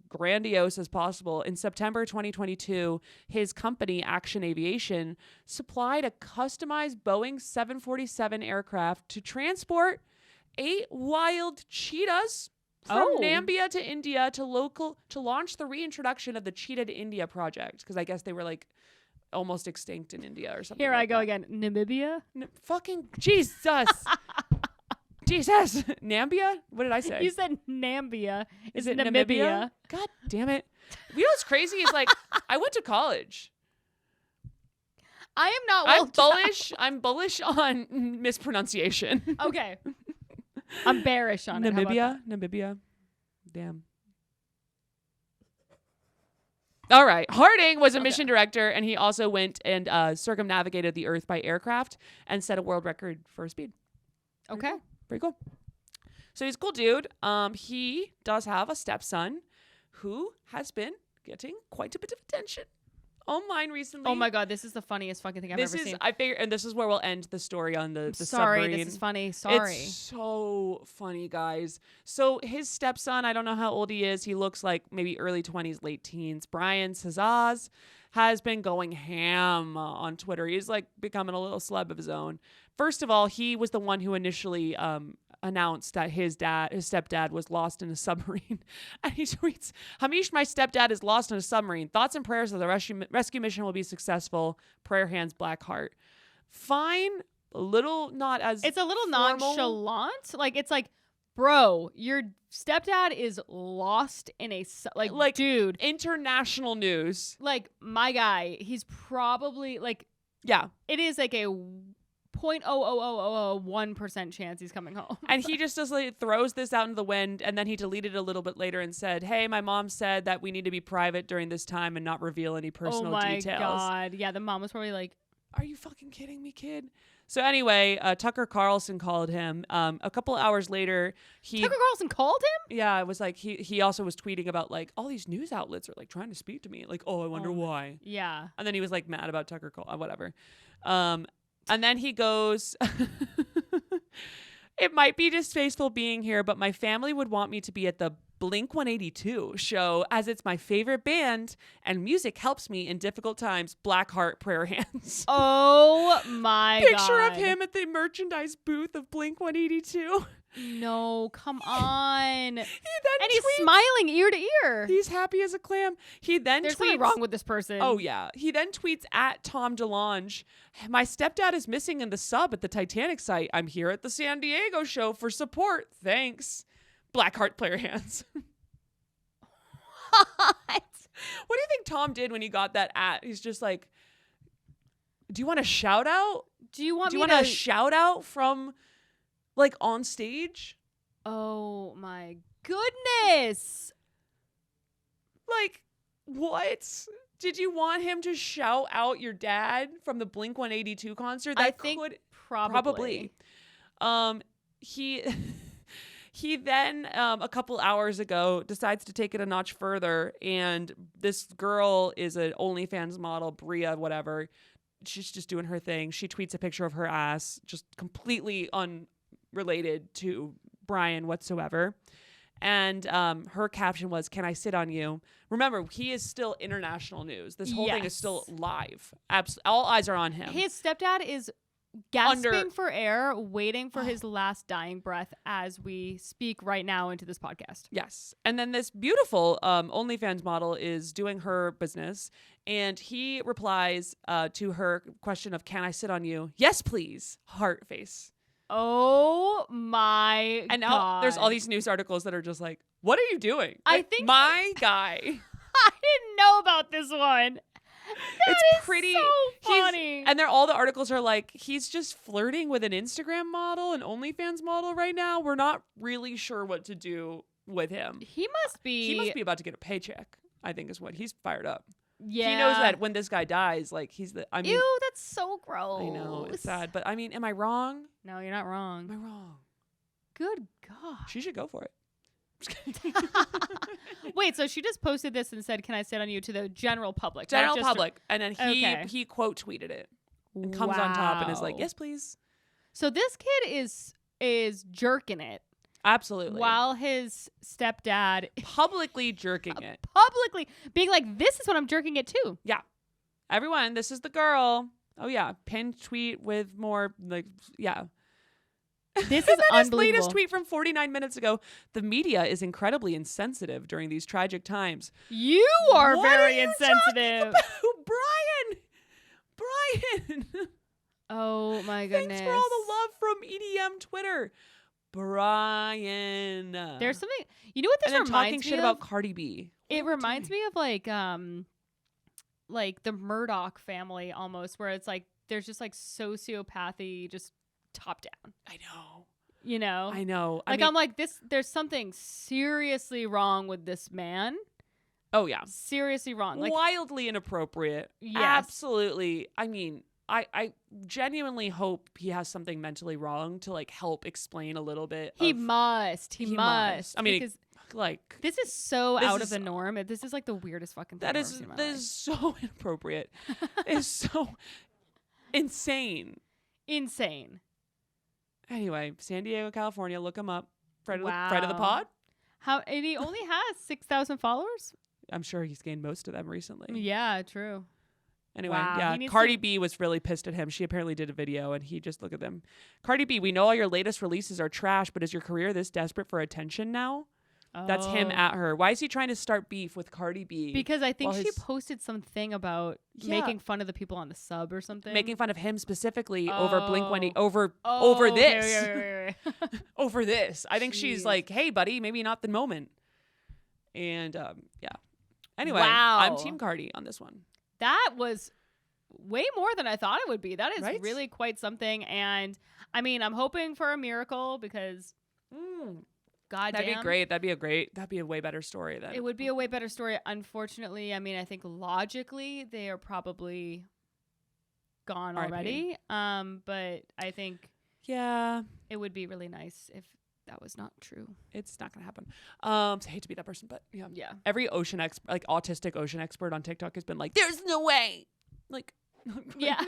grandiose as possible. In September 2022, his company, Action Aviation, supplied a customized Boeing 747 aircraft to transport 8 wild cheetahs from Nambia to India to launch the reintroduction of the Cheetah to India project, because I guess they were like almost extinct in India or something. Here like I go that. again. Namibia? Fucking Jesus. Jesus. Nambia? What did I say? You said Nambia. Is It's it Namibia? God damn it. You know what's crazy is like I went to college. I am not well I'm bullish on mispronunciation. Okay. I'm bearish on it. How about Namibia. Damn. All right. Harding was a mission director, and he also went and circumnavigated the Earth by aircraft and set a world record for speed. that? Okay. Pretty cool. So he's a cool dude. He does have a stepson who has been getting quite a bit of attention online recently. Oh my God, this is the funniest fucking thing I've ever seen. I figure, and this is where we'll end the story on the Sorry, submarine. this is funny. Sorry. It's so funny, guys. So his stepson, I don't know how old he is. He looks like maybe early 20s, late teens. Brian Cezaz has been going ham on Twitter. He's like becoming a little celeb of his own. First of all, he was the one who initially announced that his stepdad was lost in a submarine. And he tweets, "Hamish, my stepdad is lost in a submarine. Thoughts and prayers that the rescue mission will be successful. Prayer hands, black heart." Fine. A little not as It's a little formal. nonchalant. Like, it's like, bro, your stepdad is lost in a like dude. International news. Like, my guy, he's probably like, Yeah. it is like a 0.00001% chance he's coming home. And he just throws this out into the wind, and then he deleted it a little bit later and said, "Hey, my mom said that we need to be private during this time and not reveal any personal details." Oh my God. Yeah, the mom was probably like, "Are you fucking kidding me, kid?" So anyway, Tucker Carlson called him. A couple hours later, Tucker Carlson called him? Yeah, it was like he also was tweeting about like all these news outlets are like trying to speak to me. Like, oh, I wonder why. Yeah. And then he was like mad about Tucker Carlson, whatever. And then he goes, "It might be distasteful being here, but my family would want me to be at the Blink-182 show as it's my favorite band and music helps me in difficult times. Black heart prayer hands. Oh my God. Picture of him at the merchandise booth of Blink-182. No, come on. And He's smiling ear to ear. He's happy as a clam. He then There's tweets. something wrong with this person. Oh, yeah. He then tweets at Tom DeLonge, my stepdad is missing in the sub at the Titanic site. I'm here at the San Diego show for support. Thanks. Blackheart player hands. What? What do you think Tom did when he got that at? He's just like, do you want a shout out? Do you want a shout out from like on stage? Oh my goodness. Like, what? Did you want him to shout out your dad from the Blink-182 concert? That I think probably. He then, a couple hours ago, decides to take it a notch further, and this girl is an OnlyFans model, Bria, whatever. She's just doing her thing. She tweets a picture of her ass, just completely unrelated to Brian whatsoever. And her caption was, "Can I sit on you?" Remember, he is still international news. This whole thing is still live. All eyes are on him. His stepdad is gasping for air, waiting for his last dying breath as we speak right now into this podcast. Yes. And then this beautiful OnlyFans model is doing her business, and he replies to her question of, "Can I sit on you?" "Yes, please." Heart face. Oh my And now God. there's all these news articles that are just like, what are you doing? I Like, think my guy. I didn't know about this one. It's That is pretty so he's- funny. And all the articles are like, he's just flirting with an Instagram model, an OnlyFans model right now. We're not really sure what to do with him. He must be About to get a paycheck, I think is what he's fired up. Yeah. He knows that when this guy dies, like Ew, that's so gross. I know, it's sad. But I mean, am I wrong? No, you're not wrong. Am I wrong? Good God. She should go for it. Wait, so she just posted this and said, "Can I sit on you?" to the general public. General not just public. And then Okay. he quote tweeted it and comes on top and is like, Wow. "Yes, please." So this kid is jerking it Absolutely. while his stepdad Publicly jerking it. publicly being like, "This is what I'm jerking it to." Yeah. Everyone, this is the girl. Oh, yeah. Pinned tweet with more, like, yeah. This is His unbelievable. latest tweet from 49 minutes ago. The media is incredibly insensitive during these tragic times. You are What very are you insensitive. talking about? Brian. Oh my goodness. Thanks for all the love from EDM Twitter. Brian. There's something. You know what this and then reminds talking me shit of? about Cardi B. It reminds me of like the Murdoch family almost, where it's like there's just like sociopathy just top down. I know. You know? I know. Like I'm like this. There's something seriously wrong with this man. Oh yeah. Seriously wrong. Like Wildly inappropriate. Yes. Absolutely. I mean, I genuinely hope he has something mentally wrong to like help explain a little bit. he of, must. He must. I mean, because like this is so this out of is- the norm. This is like the weirdest fucking thing that I've is ever seen in my that life. is so inappropriate. It's so insane. Insane. Anyway, San Diego, California, look him up. Friend of the Wow. pod. And he only has 6,000 followers? I'm sure he's gained most of them recently. Yeah, true. Anyway, Wow, he yeah, needs Cardi to- B was really pissed at him. She apparently did a video and he just look at them. Cardi B, we know all your latest releases are trash, but is your career this desperate for attention now? That's him Oh. at her. Why is he trying to start beef with Cardi B? Because I think while she his- posted something about Yeah. making fun of the people on the sub or something. making fun of him specifically over Blink-182 over okay, this. wait. Over this. I think she's Jeez. like, "Hey buddy, maybe not the moment." And yeah. Anyway, Wow. I'm Team Cardi on this one. That was way more than I thought it would be. That is Right? really quite something. And I mean, I'm hoping for a miracle because goddamn. That'd be great. That'd be a way better story than It would be a way better story. Unfortunately, I mean, I think logically they are probably gone R.I.P. already. But I think Yeah. it would be really nice if that was not true. It's not gonna happen. I hate to be that person, but yeah. Yeah. Every autistic ocean expert on TikTok has been like, "There's no way." Like, Yeah.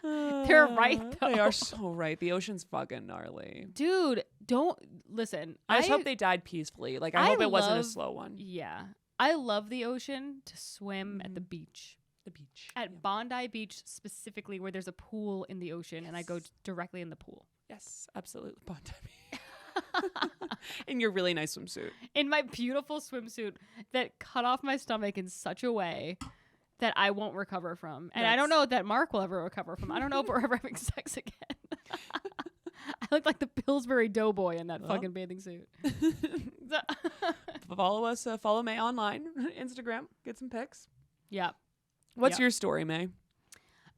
They're right, They though. are so right. The ocean's fucking gnarly. Dude, don't listen. I just hope they died peacefully. Like, I hope it wasn't a slow one. Yeah. I love the ocean to swim at the beach. The beach. At Bondi Beach specifically, where there's a pool in the ocean, and I go directly in the pool. Yes, absolutely. Bondi Beach. In your really nice swimsuit. In my beautiful swimsuit that cut off my stomach in such a way that I won't recover from. And I don't know that Mark will ever recover from. I don't know if we're ever having sex again. I look like the Pillsbury Doughboy in that fucking bathing suit. Follow us. Follow Mae online. Instagram. Get some pics. Yeah. What's your story, Mae?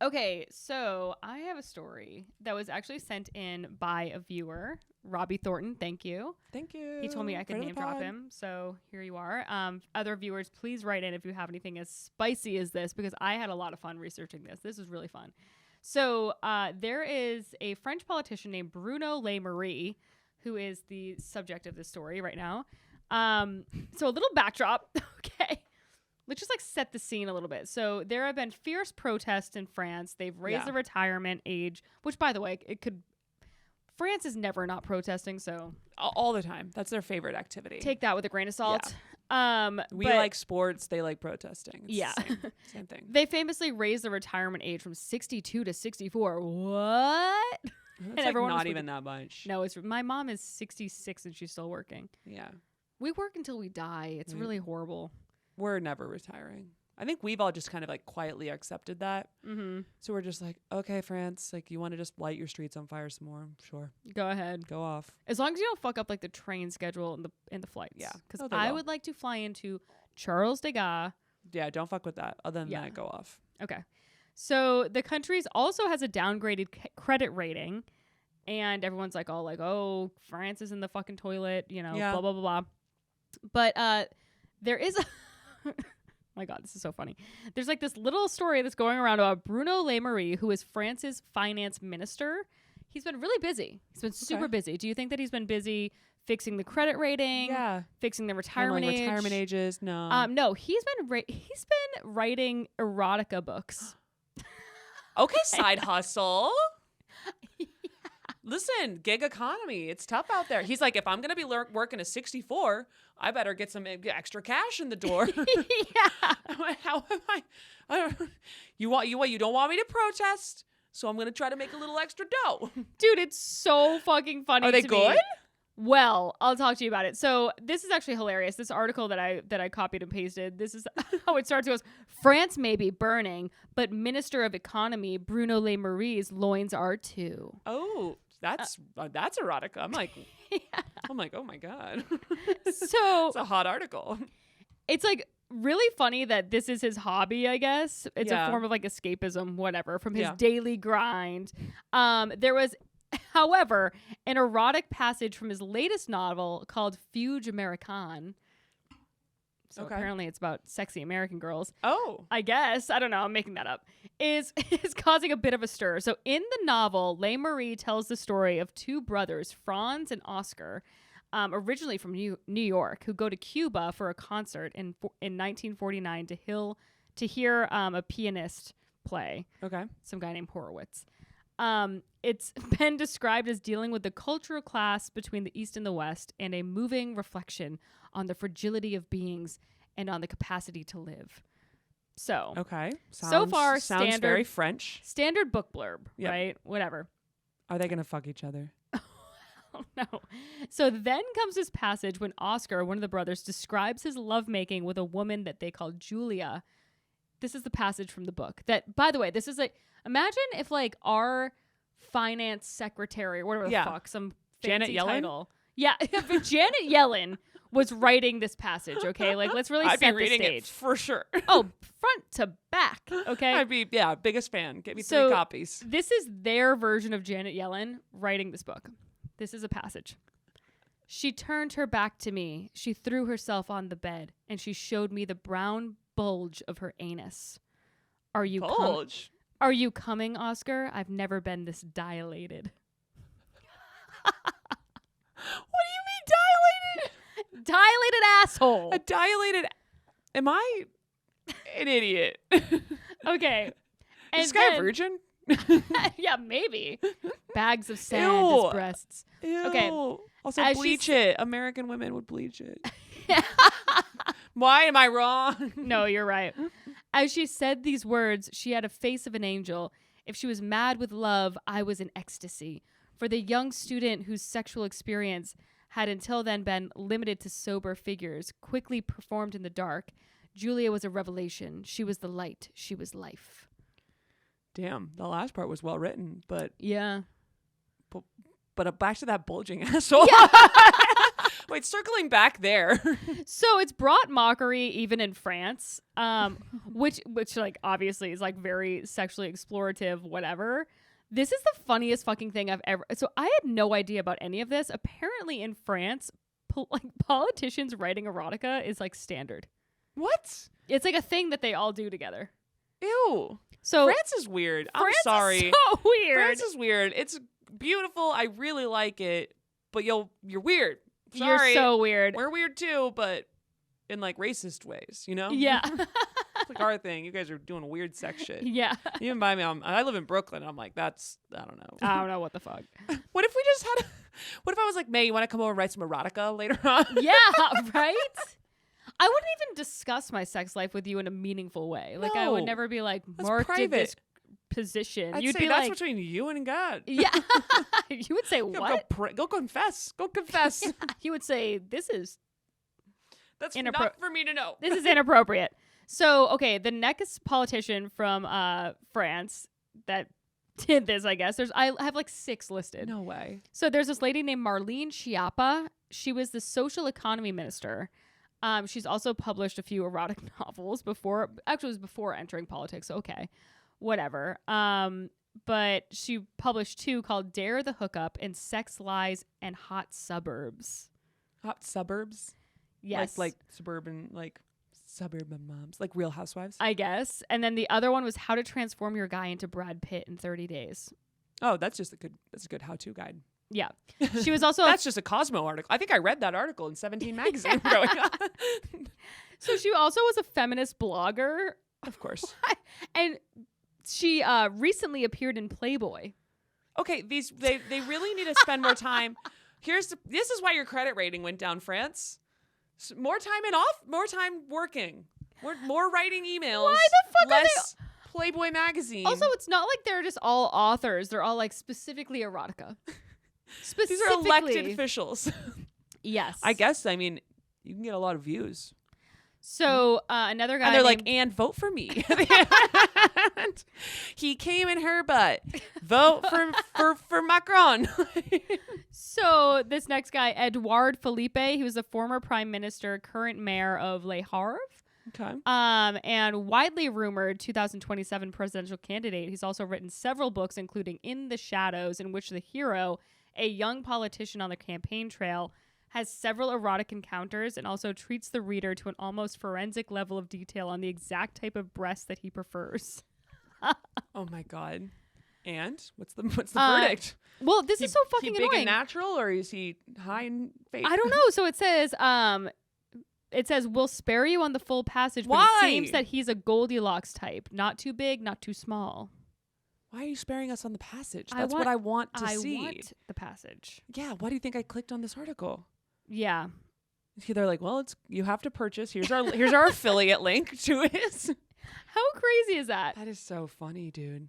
Okay, so I have a story that was actually sent in by a viewer, Robbie Thornton. Thank you. Thank you. He told me I could name drop him, so here you are. Other viewers, please write in if you have anything as spicy as this, because I had a lot of fun researching this. This was really fun. So there is a French politician named Bruno Le Maire, who is the subject of this story right now. So a little backdrop. Okay. Let's just like set the scene a little bit. So there have been fierce protests in France. They've raised the retirement age, which, by the way, France is never not protesting. So all the time. That's their favorite activity. Take that with a grain of salt. We like sports. They like protesting. It's the same thing. They famously raised the retirement age from 62 to 64. What? That's like not even that much. No, my mom is 66 and she's still working. Yeah. We work until we die. It's really horrible. We're never retiring. I think we've all just kind of like quietly accepted that. Mm-hmm. So we're just like, okay, France, like you want to just light your streets on fire some more? Sure. Go ahead. Go off. As long as you don't fuck up like the train schedule and the flights. Yeah. Because I would like to fly into Charles de Gaulle. Yeah, don't fuck with that. Other than that, go off. Okay. So the country also has a downgraded credit rating. And everyone's like, oh, France is in the fucking toilet, blah, blah, blah, blah. But there is a... my God, this is so funny. There's like this little story that's going around about Bruno Le Maire, who is France's finance minister. He's been really busy. He's been super busy. Do you think that he's been busy fixing the credit rating? Yeah. Fixing the retirement age? Retirement ages? No. No, he's been writing erotica books. Okay, side hustle. Listen, gig economy. It's tough out there. He's like, if I'm going to be working at 64, I better get some extra cash in the door. Yeah. How am I? You don't want me to protest, so I'm going to try to make a little extra dough. Dude, it's so fucking funny. Are they good? Well, I'll talk to you about it. So this is actually hilarious. This article that I copied and pasted. This is how it starts. It goes, France may be burning, but Minister of Economy Bruno Le Maire's loins are too. Oh, that's erotica. I'm like, oh my God. So it's a hot article. It's like really funny that this is his hobby, I guess. It's a form of like escapism, whatever, from his daily grind. There was, however, an erotic passage from his latest novel called Fugue Americaine. So apparently it's about sexy American girls. Oh. I guess. I don't know. I'm making that up. Is causing a bit of a stir. So in the novel, Le Maire tells the story of two brothers, Franz and Oscar, originally from New York, who go to Cuba for a concert in 1949 to hear a pianist play. Okay. Some guy named Horowitz. It's been described as dealing with the cultural clash between the East and the West and a moving reflection on the fragility of beings and on the capacity to live. So, so far, sounds very French. Standard book blurb, right? Whatever. Are they going to fuck each other? Oh, no. So then comes this passage when Oscar, one of the brothers, describes his lovemaking with a woman that they call Julia. This is the passage from the book. That, by the way, this is like, imagine if like our finance secretary or whatever the fuck, some fancy Janet Yellen? Title. Yeah, if Janet Yellen was writing this passage, okay? Like, let's really set the stage. It for sure. Oh, front to back, okay? I'd be, biggest fan. Get me 3 copies. This is their version of Janet Yellen writing this book. This is a passage. She turned her back to me. She threw herself on the bed, and she showed me the brown bulge of her anus. Are you bulge? Are you coming, Oscar? I've never been this dilated. What do you mean dilated? Dilated asshole. A dilated... Am I an idiot? Okay. Is this guy a virgin? Yeah, maybe. Bags of sand as breasts. Ew. Okay. Also, As bleach she's- it. American women would bleach it. Why am I wrong? No, you're right. As she said these words, she had a face of an angel. If she was mad with love, I was in ecstasy. For the young student whose sexual experience had until then been limited to sober figures, quickly performed in the dark, Julia was a revelation. She was the light. She was life. Damn, the last part was well written, but Yeah. back to that bulging asshole. Wait, circling back there. So it's brought mockery even in France, which like obviously is like very sexually explorative, whatever. This is the funniest fucking thing I've ever. So I had no idea about any of this. Apparently in France, like politicians writing erotica is like standard. What? It's like a thing that they all do together. Ew. So France is weird. I'm France sorry. is so weird. France is weird. It's beautiful. I really like it, but you're weird. You're Sorry. so weird. We're weird too, but in like racist ways, you know? Yeah. It's like our thing. You guys are doing weird sex shit. Yeah. Even by me, I live in Brooklyn. I'm like, I don't know. I don't know what the fuck. What if we just what if I was like, May, you want to come over and write some erotica later on? Yeah, right? I wouldn't even discuss my sex life with you in a meaningful way. Like I would No. never be like, That's Mark did this private. position. I'd You'd say be that's like, between you and God. yeah. You would say Go, what? go confess. Go confess. You would say this is That's Inappro- not for me to know. this is inappropriate. So okay, the next politician from France that did this, I guess I have like 6 listed. No way. So there's this lady named Marlene Schiappa. She was the social economy minister. She's also published a few erotic novels before. Actually, it was before entering politics. Okay, whatever. But she published 2 called "Dare the Hookup" and "Sex Lies and Hot Suburbs." Hot suburbs. Yes, Like suburban moms, like Real Housewives. I guess. And then the other one was "How to Transform Your Guy into Brad Pitt in 30 Days." Oh, that's a good how-to guide. Yeah, she was also That's just a Cosmo article. I think I read that article in 17 magazine growing up. so she also was a feminist blogger, Of course. and she recently appeared in Playboy. Okay, they really need to spend more time. This is why your credit rating went down, France. More time working. More writing emails. Why the fuck are less Playboy magazine. Also, it's not like they're just all authors. They're all like specifically erotica. These are elected officials. Yes. I guess, I mean, you can get a lot of views. So another guy And they're like, named- and vote for me. He came in her butt. Vote for Macron. So this next guy, Edouard Philippe, he was the former prime minister, current mayor of Le Havre. Okay. And widely rumored 2027 presidential candidate. He's also written several books, including In the Shadows, in which the hero, a young politician on the campaign trail, has several erotic encounters and also treats the reader to an almost forensic level of detail on the exact type of breast that he prefers. Oh my God. And what's the verdict? Well, this is so fucking he big annoying. and natural, or is he high in faith? I don't know. So it says, we'll spare you on the full passage, but Why? it seems that he's a Goldilocks type. Not too big, not too small. Why are you sparing us on the passage? That's what I want to see. I want the passage. Yeah. Why do you think I clicked on this article? Yeah. They're like, well, you have to purchase. Here's our affiliate link to it. How crazy is that? That is so funny, dude.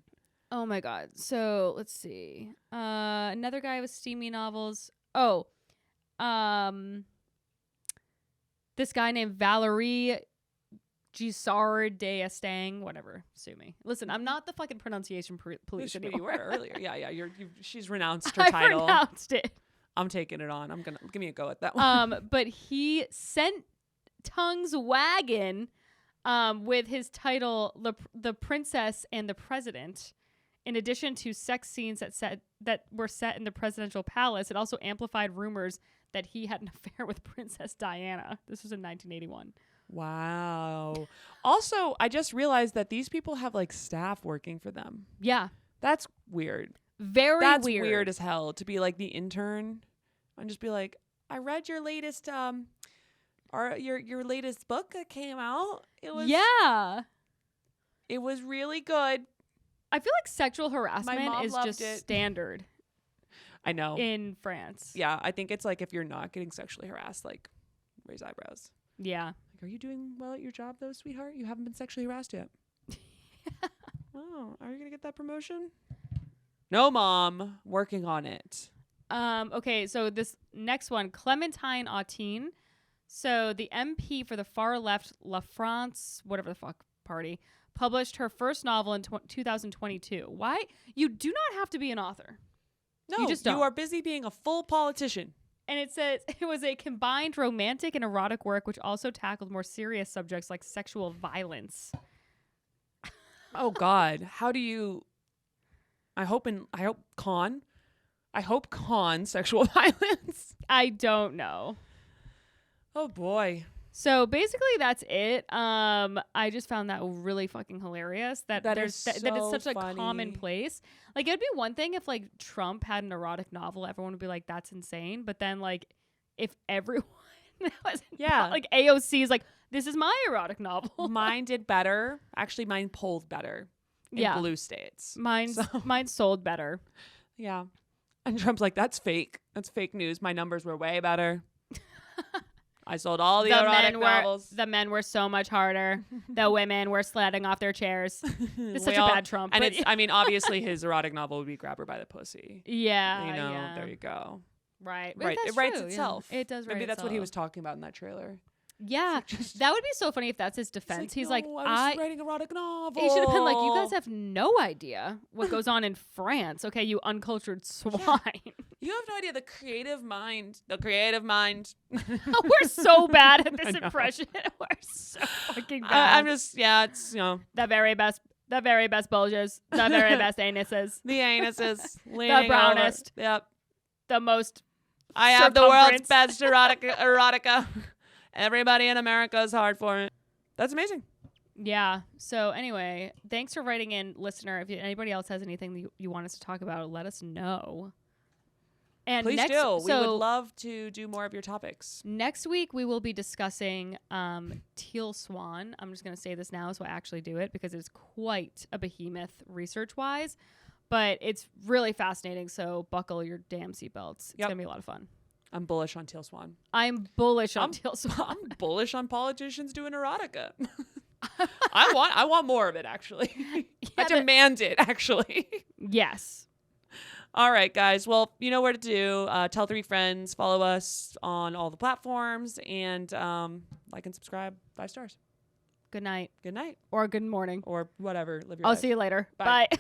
Oh my God. So let's see. Another guy with steamy novels. Oh, this guy named Valerie Gisard d'Estaing, whatever. Sue me. Listen, I'm not the fucking pronunciation police You anymore. were earlier. Yeah. She's renounced her I title. pronounced it. I'm taking it on. Give me a go at that one. But he sent tongues wagging with his title The Princess and the President. In addition to sex scenes that were set in the presidential palace, it also amplified rumors that he had an affair with Princess Diana. This was in 1981. Wow. Also, I just realized that these people have like staff working for them. Yeah. That's weird. That's That's weird as hell to be like the intern and just be like, I read your latest your latest book that came out. It was really good. I feel like sexual harassment mom is loved just it. standard. I know. in France. Yeah, I think it's like if you're not getting sexually harassed, like raise eyebrows. Yeah. Like, are you doing well at your job though, sweetheart? You haven't been sexually harassed yet. Oh, are you gonna get that promotion? No, Mom. Working on it. Okay, so this next one, Clémentine Autain. So the MP for the far left La France, whatever the fuck party, published her first novel in 2022. Why? You do not have to be an author. No, You just don't. are busy being a full politician. And it says it was a combined romantic and erotic work which also tackled more serious subjects like sexual violence. Oh God, how do you? I hope con sexual violence. I don't know. Oh boy. So basically that's it. I just found that really fucking hilarious that That there's is that so it's such funny. a commonplace. Like it'd be one thing if like Trump had an erotic novel, everyone would be like, that's insane. But then like if everyone was like AOC is like, this is my erotic novel. Mine did better. Actually, mine polled better in blue states. Mine sold better. Yeah. And Trump's like, that's fake. That's fake news. My numbers were way better. I sold all the erotic novels. The men were so much harder. The women were sliding off their chairs. It's such a bad Trump. And but it's, I mean, obviously his erotic novel would be Grab Her by the Pussy. yeah, You know, yeah. there you go. Right. Right. That's It writes true, yeah. itself. It does write Maybe that's what he itself. was talking about in that trailer. Yeah. That would be so funny if that's his defense. He's like, no, I was writing erotic novel. he should have been like, you guys have no idea what goes on in France. Okay, you uncultured swine. You have no idea the creative mind. The creative mind. We're so bad at I this know. impression. We're so fucking bad. I'm just, it's, the very best bulges, the very best anuses, the anuses. the brownest, Yep. the most. I have the world's circumference. best erotica. Everybody in America is hard for it. That's amazing. Yeah. So anyway, thanks for writing in, listener. If anybody else has anything that you want us to talk about, let us know. And Please next, do. We would so love to do more of your topics. next week we will be discussing teal swan. I'm just going to say this now so I actually do it because it's quite a behemoth research-wise, but it's really fascinating. So buckle your damn seatbelts. It's going to be a lot of fun. I'm bullish on teal swan. I'm bullish on teal swan. I'm bullish on politicians doing erotica. I want more of it, actually. I demand it, actually. Yes. All right, guys. Well, you know where to do. Tell 3 friends. Follow us on all the platforms. And like and subscribe. 5 stars. Good night. Good night. Or good morning. Or whatever. Live your I'll life. see you later. Bye. Bye.